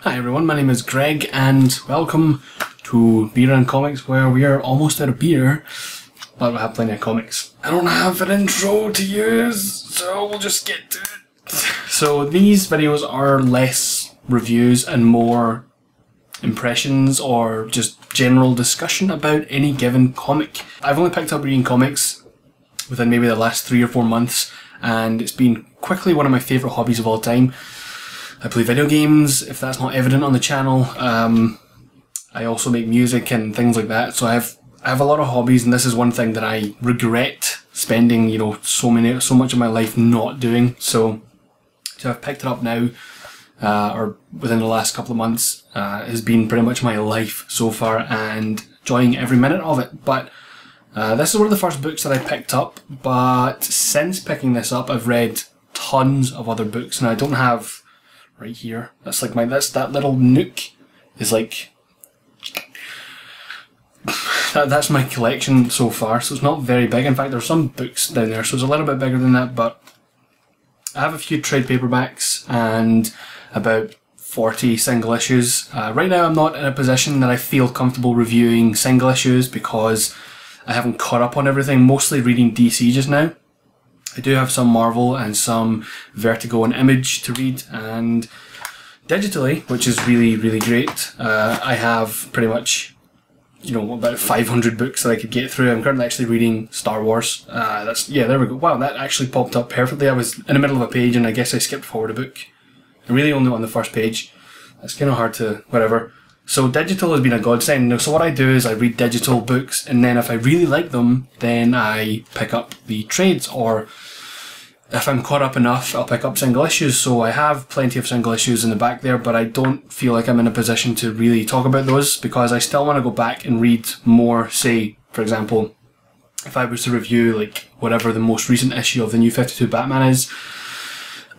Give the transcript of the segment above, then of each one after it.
Hi everyone, my name is Greg and welcome to Beer and Comics, where we are almost out of beer, but we have plenty of comics. I don't have an intro to use, so we'll just get to it. So these videos are less reviews and more impressions or just general discussion about any given comic. I've only picked up reading comics within maybe the last 3 or 4 months, and it's been quickly one of my favourite hobbies of all time. I play video games, if that's not evident on the channel. I also make music and things like that, so I have a lot of hobbies, and this is one thing that I regret spending, so much of my life not doing. So I've picked it up now, or within the last couple of months, has been pretty much my life so far, and enjoying every minute of it. But this is one of the first books that I picked up, but since picking this up, I've read tons of other books, and I don't have right here. That's like that little nook is like that's my collection so far. So it's not very big. In fact, there's some books down there, so it's a little bit bigger than that. But I have a few trade paperbacks and about 40 single issues. Right now, I'm not in a position that I feel comfortable reviewing single issues because I haven't caught up on everything. Mostly reading DC just now. I do have some Marvel and some Vertigo and Image to read, and digitally, which is really, really great. I have pretty much, about 500 books that I could get through. I'm currently actually reading Star Wars. There we go. Wow, that actually popped up perfectly. I was in the middle of a page and I guess I skipped forward a book. I'm really only on the first page. That's kind of hard to, whatever. So digital has been a godsend. So what I do is I read digital books, and then if I really like them, then I pick up the trades, or if I'm caught up enough, I'll pick up single issues. So I have plenty of single issues in the back there, but I don't feel like I'm in a position to really talk about those because I still want to go back and read more. Say, for example, if I was to review like whatever the most recent issue of the New 52 Batman is,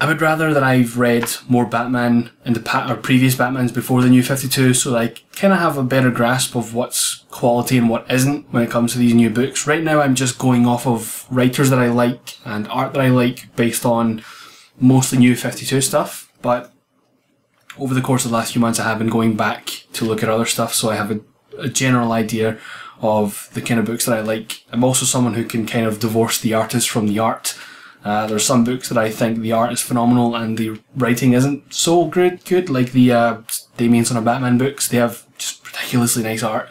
I would rather that I've read more Batman in the previous Batmans before the New 52, so that I kind of have a better grasp of what's quality and what isn't when it comes to these new books. Right now I'm just going off of writers that I like and art that I like based on mostly New 52 stuff, but over the course of the last few months I have been going back to look at other stuff, so I have a general idea of the kind of books that I like. I'm also someone who can kind of divorce the artist from the art. There's some books that I think the art is phenomenal and the writing isn't so good, like the Damian Son of Batman books. They have just ridiculously nice art.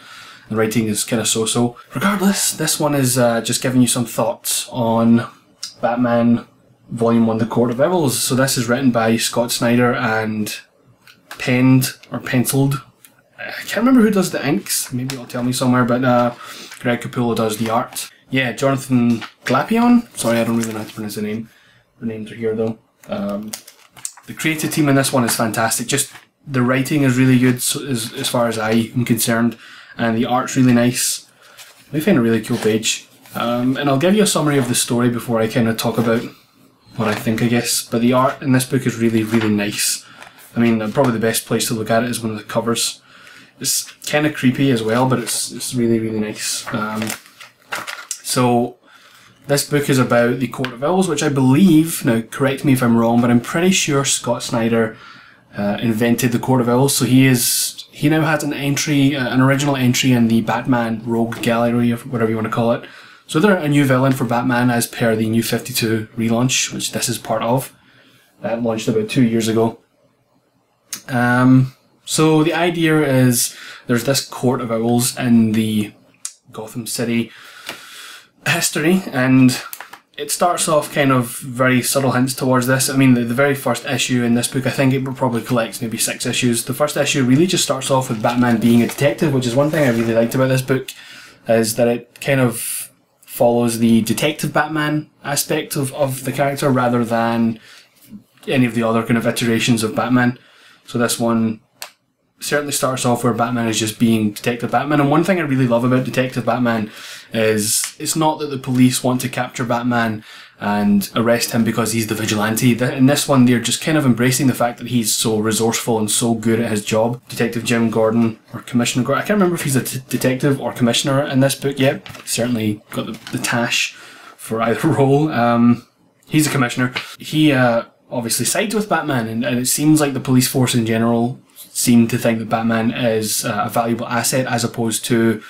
The writing is kind of so-so. Regardless, this one is just giving you some thoughts on Batman Volume 1, The Court of Owls. So this is written by Scott Snyder and penned or penciled. I can't remember who does the inks. Maybe it'll tell me somewhere, but Greg Capullo does the art. Yeah, Jonathan Glapion. Sorry, I don't really know how to pronounce the name. The names are here though. The creative team in this one is fantastic. Just the writing is really good as far as I am concerned, and the art's really nice. We find a really cool page. And I'll give you a summary of the story before I kind of talk about what I think, I guess. But the art in this book is really, really nice. I mean, probably the best place to look at it is one of the covers. It's kind of creepy as well, but it's really, really nice. So this book is about the Court of Owls, which I believe, now correct me if I'm wrong, but I'm pretty sure Scott Snyder invented the Court of Owls. So he now has an original entry in the Batman Rogue Gallery, or whatever you want to call it. So they're a new villain for Batman as per the New 52 relaunch, which this is part of. That launched about 2 years ago. So the idea is there's this Court of Owls in the Gotham City history, and it starts off kind of very subtle hints towards this. I mean, the very first issue in this book, I think it probably collects maybe 6 issues. The first issue really just starts off with Batman being a detective, which is one thing I really liked about this book, is that it kind of follows the detective Batman aspect of the character rather than any of the other kind of iterations of Batman. So this one certainly starts off where Batman is just being Detective Batman, and one thing I really love about Detective Batman is it's not that the police want to capture Batman and arrest him because he's the vigilante. In this one, they're just kind of embracing the fact that he's so resourceful and so good at his job. Detective Jim Gordon, or Commissioner Gordon, I can't remember if he's a detective or commissioner in this book yet. Certainly got the tash for either role. He's a commissioner. He obviously sides with Batman, and it seems like the police force in general seem to think that Batman is a valuable asset as opposed to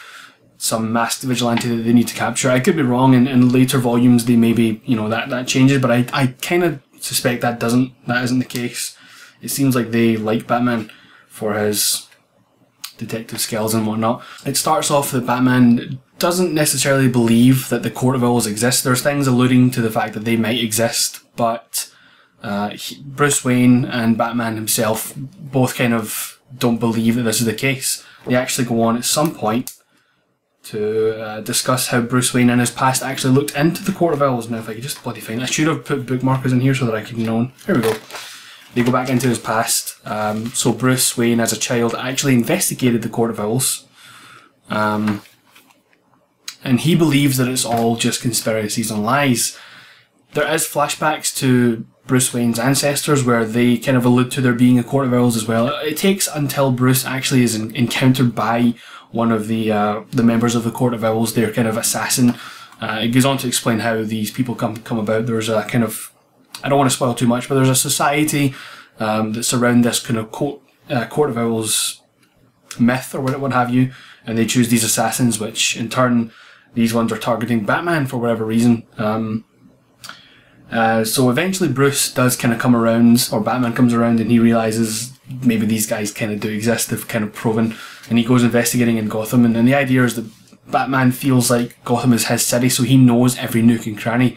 some masked vigilante that they need to capture. I could be wrong, in later volumes they maybe, you know, that changes, but I kind of suspect that isn't the case. It seems like they like Batman for his detective skills and whatnot. It starts off that Batman doesn't necessarily believe that the Court of Owls exists. There's things alluding to the fact that they might exist, but Bruce Wayne and Batman himself both kind of don't believe that this is the case. They actually go on at some point to discuss how Bruce Wayne in his past actually looked into the Court of Owls. Now if I could just bloody find it. I should have put bookmarkers in here so that I could know. Here we go. They go back into his past. So Bruce Wayne as a child actually investigated the Court of Owls. And he believes that it's all just conspiracies and lies. There is flashbacks to Bruce Wayne's ancestors where they kind of allude to there being a Court of Owls as well. It takes until Bruce actually is encountered by one of the members of the Court of Owls, their kind of assassin. It goes on to explain how these people come about. There's a kind of, I don't want to spoil too much, but there's a society that's around this kind of Court of Owls myth or what have you, and they choose these assassins, which in turn these ones are targeting Batman for whatever reason. So eventually Bruce does kind of come around, or Batman comes around, and he realises maybe these guys kind of do exist, they've kind of proven, and he goes investigating in Gotham, and then the idea is that Batman feels like Gotham is his city, so he knows every nook and cranny,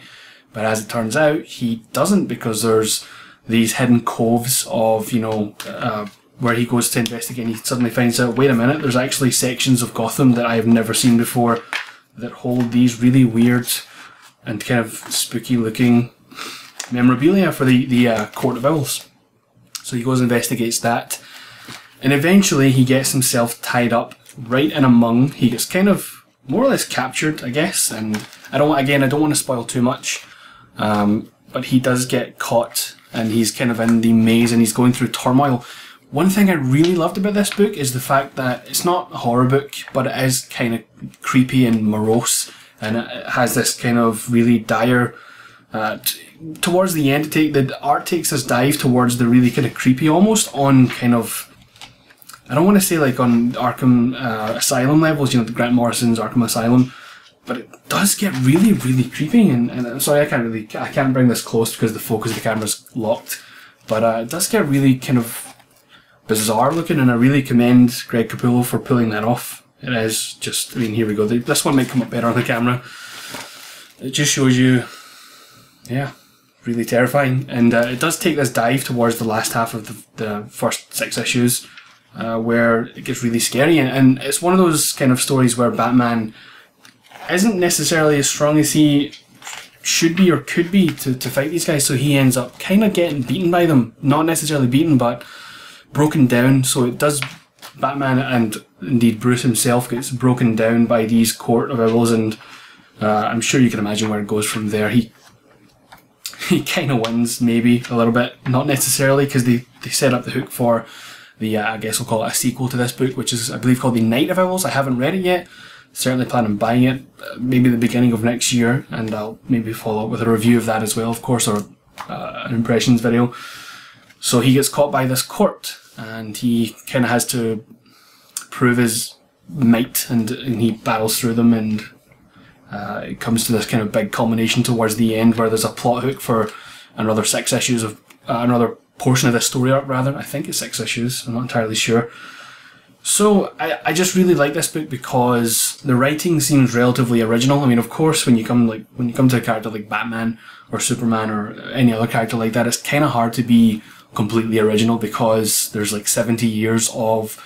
but as it turns out, he doesn't, because there's these hidden coves of, you know, where he goes to investigate, and he suddenly finds out, wait a minute, there's actually sections of Gotham that I have never seen before that hold these really weird and kind of spooky looking memorabilia for the Court of Owls. So he goes and investigates that, and eventually he gets himself tied up right in among, he gets kind of more or less captured, I guess, and I don't want to spoil too much, but he does get caught, and he's kind of in the maze, and he's going through turmoil. One thing I really loved about this book is the fact that it's not a horror book, but it is kind of creepy and morose, and it has this kind of really dire, towards the end, the art takes this dive towards the really kind of creepy, almost on kind of, I don't want to say like on Arkham Asylum levels, you know, the Grant Morrison's Arkham Asylum, but it does get really, really creepy, and I'm sorry, I can't bring this close because the focus of the camera's locked, but it does get really kind of bizarre looking, and I really commend Greg Capullo for pulling that off. It is just, I mean, here we go, this one might come up better on the camera. It just shows you, yeah, really terrifying, and it does take this dive towards the last half of the first 6 issues, where it gets really scary, and it's one of those kind of stories where Batman isn't necessarily as strong as he should be or could be to fight these guys, so he ends up kind of getting beaten by them. Not necessarily beaten, but broken down. So it does, Batman and indeed Bruce himself gets broken down by these Court of Owls, and I'm sure you can imagine where it goes from there. He kind of wins, maybe, a little bit. Not necessarily, because they set up the hook for the, I guess we'll call it a sequel to this book, which is, I believe, called The Night of Owls. I haven't read it yet. Certainly plan on buying it, maybe the beginning of next year, and I'll maybe follow up with a review of that as well, of course, or an impressions video. So he gets caught by this court, and he kind of has to prove his might, and he battles through them, and it comes to this kind of big culmination towards the end where there's a plot hook for another 6 issues of, another portion of this story arc rather. I think it's 6 issues, I'm not entirely sure. So I just really like this book because the writing seems relatively original. I mean, of course, when you come to a character like Batman or Superman or any other character like that, it's kind of hard to be completely original because there's like 70 years of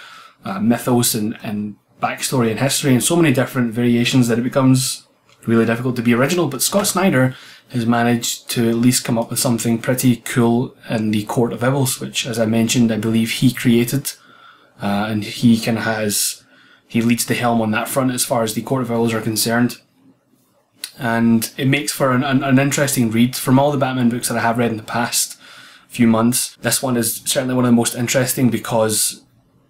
mythos and backstory and history and so many different variations that it becomes really difficult to be original. But Scott Snyder has managed to at least come up with something pretty cool in the Court of Owls, which, as I mentioned, I believe he created. And he kind of he leads the helm on that front as far as the Court of Owls are concerned. And it makes for an interesting read. From all the Batman books that I have read in the past few months, this one is certainly one of the most interesting because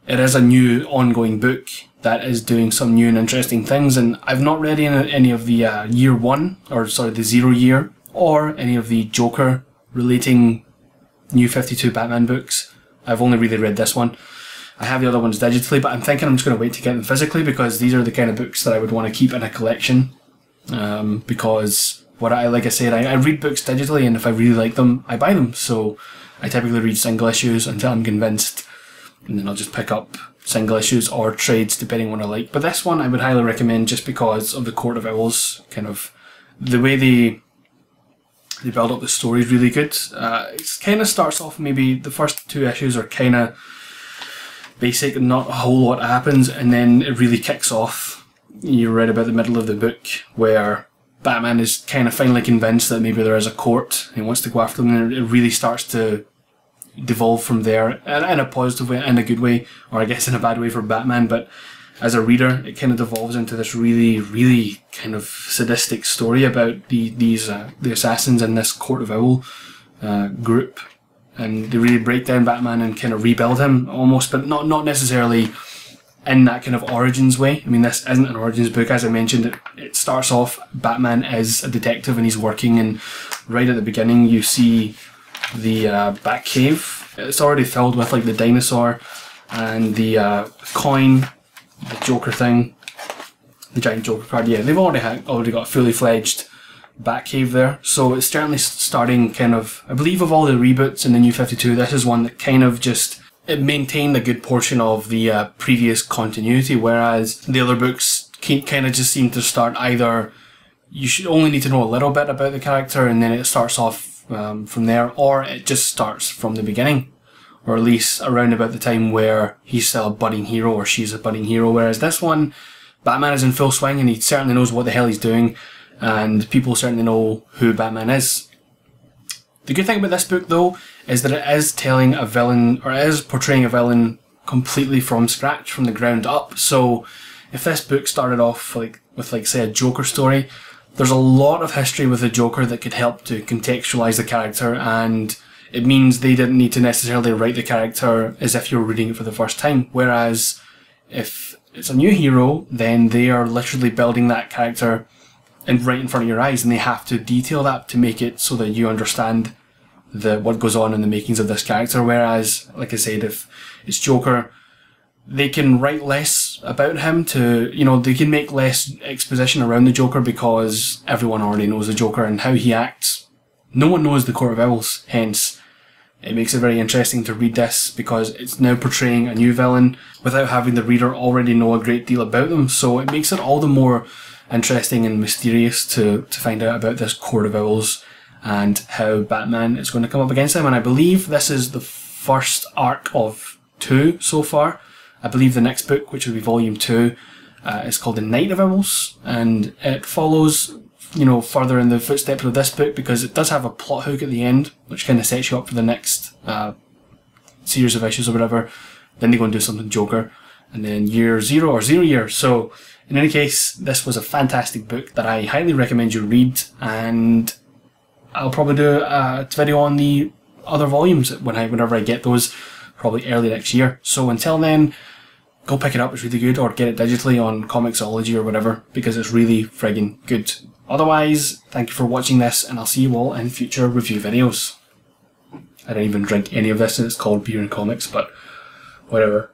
it is a new ongoing book that is doing some new and interesting things. And I've not read any of the year 1, or sorry, the 0 year, or any of the Joker relating New 52 Batman books. I've only really read this one. I have the other ones digitally, but I'm thinking I'm just going to wait to get them physically, because these are the kind of books that I would want to keep in a collection. Because like I said, I read books digitally, and if I really like them, I buy them. So I typically read single issues until I'm convinced, and then I'll just pick up single issues or trades depending on what I like. But this one I would highly recommend just because of the Court of Owls. Kind of the way they build up the story is really good. It kind of starts off, maybe the first 2 issues are kind of basic and not a whole lot happens, and then it really kicks off. You read about the middle of the book where Batman is kind of finally convinced that maybe there is a court and he wants to go after them, and it really starts to devolve from there in a positive way, in a good way, or I guess in a bad way for Batman. But as a reader, it kind of devolves into this really kind of sadistic story about the assassins in this Court of Owl group, and they really break down Batman and kind of rebuild him almost, but not necessarily in that kind of origins way. I mean, this isn't an origins book. As I mentioned, it starts off, Batman is a detective and he's working, and right at the beginning you see the Batcave. It's already filled with like the dinosaur and the coin, the Joker thing, the giant Joker card. Yeah, they've already got a fully fledged Batcave there. So it's certainly starting kind of, I believe of all the reboots in the New 52, this is one that kind of just, it maintained a good portion of the previous continuity, whereas the other books kind of just seem to start either, you should only need to know a little bit about the character and then it starts off from there, or it just starts from the beginning, or at least around about the time where he's still a budding hero or she's a budding hero. Whereas this one, Batman is in full swing and he certainly knows what the hell he's doing, and people certainly know who Batman is. The good thing about this book though is that it is telling a villain, or it is portraying a villain completely from scratch, from the ground up. So if this book started off with say a Joker story, there's a lot of history with the Joker that could help to contextualize the character, and it means they didn't need to necessarily write the character as if you're reading it for the first time. Whereas if it's a new hero, then they are literally building that character right in front of your eyes, and they have to detail that to make it so that you understand what goes on in the makings of this character. Whereas, like I said, if it's Joker, they can write less about him they can make less exposition around the Joker because everyone already knows the Joker and how he acts. No one knows the Court of Owls, hence it makes it very interesting to read this because it's now portraying a new villain without having the reader already know a great deal about them. So it makes it all the more interesting and mysterious to find out about this Court of Owls and how Batman is going to come up against them. And I believe this is the first arc of 2 so far. I believe the next book, which will be volume 2, is called The Night of Owls, and it follows, further in the footsteps of this book because it does have a plot hook at the end, which kind of sets you up for the next series of issues or whatever. Then they go and do something Joker, and then year 0 or 0 year. So in any case, this was a fantastic book that I highly recommend you read, and I'll probably do a video on the other volumes whenever I get those, probably early next year. So until then, go pick it up, it's really good, or get it digitally on Comixology or whatever, because it's really friggin' good. Otherwise, thank you for watching this, and I'll see you all in future review videos. I didn't even drink any of this and it's called Beer and Comics, but whatever.